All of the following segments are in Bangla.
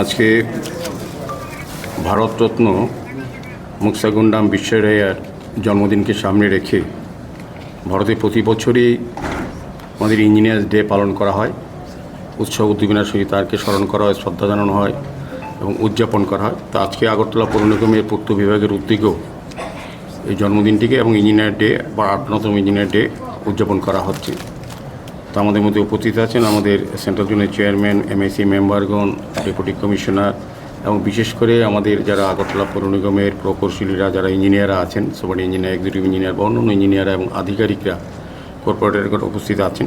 আজকে ভারতরত্ন মুক্সাগুন্ডাম বিশ্বেরাইয়ার জন্মদিনকে সামনে রেখে ভারতে প্রতি বছরই আমাদের ইঞ্জিনিয়ার্স ডে পালন করা হয়। উৎসব উদ্দীপনার সহিত তাকে স্মরণ করা হয়, শ্রদ্ধা জানানো হয় এবং উদযাপন করা হয়। তো আজকে আগরতলা পৌর নিগমের পূর্ত বিভাগের উদ্যোগেও এই জন্মদিনটিকে এবং ইঞ্জিনিয়ার ডে বা 58তম ইঞ্জিনিয়ার ডে উদযাপন করা হচ্ছে। তো আমাদের মধ্যে উপস্থিত আছেন আমাদের সেন্ট্রাল জোনের চেয়ারম্যান, এমএসি মেম্বারগণ, ডেপুটি কমিশনার এবং বিশেষ করে আমাদের যারা আগরতলা পৌর নিগমের প্রকৌশলীরা, যারা ইঞ্জিনিয়াররা আছেন, সুপার ইঞ্জিনিয়ার, এক্সিকিউটিভ ইঞ্জিনিয়ার বা অন্যান্য ইঞ্জিনিয়াররা এবং আধিকারিকরা, কর্পোরেটরগণ উপস্থিত আছেন।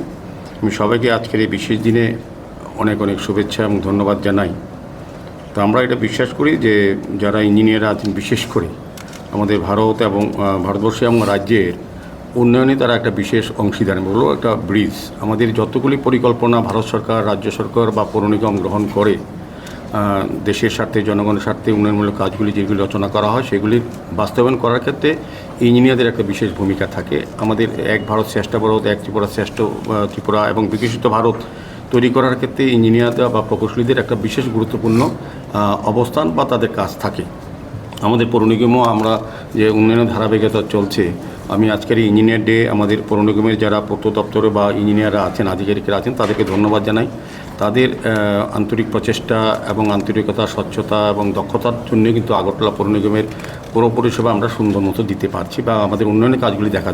আমি সবাইকে আজকের এই বিশেষ দিনে অনেক অনেক শুভেচ্ছা এবং ধন্যবাদ জানাই। তো আমরা এটা বিশ্বাস করি যে যারা ইঞ্জিনিয়াররা আছেন, বিশেষ করে আমাদের ভারত এবং ভারতবর্ষ এবং রাজ্যের উন্নয়নে তারা একটা বিশেষ অংশীদার, বলবো একটা ব্রিজ। আমাদের যতগুলি পরিকল্পনা ভারত সরকার, রাজ্য সরকার বা পৌর নিগম গ্রহণ করে দেশের স্বার্থে, জনগণের স্বার্থে উন্নয়নমূলক কাজগুলি যেগুলি রচনা করা হয় সেগুলি বাস্তবায়ন করার ক্ষেত্রে ইঞ্জিনিয়ারদের একটা বিশেষ ভূমিকা থাকে। আমাদের এক ভারত শ্রেষ্ঠ ভারত, এক ত্রিপুরা শ্রেষ্ঠ ত্রিপুরা এবং বিকশিত ভারত তৈরি করার ক্ষেত্রে ইঞ্জিনিয়াররা বা প্রকৌশলীদের একটা বিশেষ গুরুত্বপূর্ণ অবস্থান বা তাদের কাজ থাকে। আমাদের পৌর নিগমও আমরা যে উন্নয়নের ধারাবাহিকতা চলছে, আমি আজকের এই ইঞ্জিনিয়ার ডে আমাদের পৌর নিগমের যারা পূর্ত দপ্তরে বা ইঞ্জিনিয়াররা আছেন, আধিকারিকরা আছেন, তাদেরকে ধন্যবাদ জানাই। তাদের আন্তরিক প্রচেষ্টা এবং আন্তরিকতা, স্বচ্ছতা এবং দক্ষতার জন্য কিন্তু আগরতলা পৌর নিগমের পৌর পরিষেবা আমরা সুন্দর মতো দিতে পারছি বা আমাদের উন্নয়নের কাজগুলি দেখা যাচ্ছে।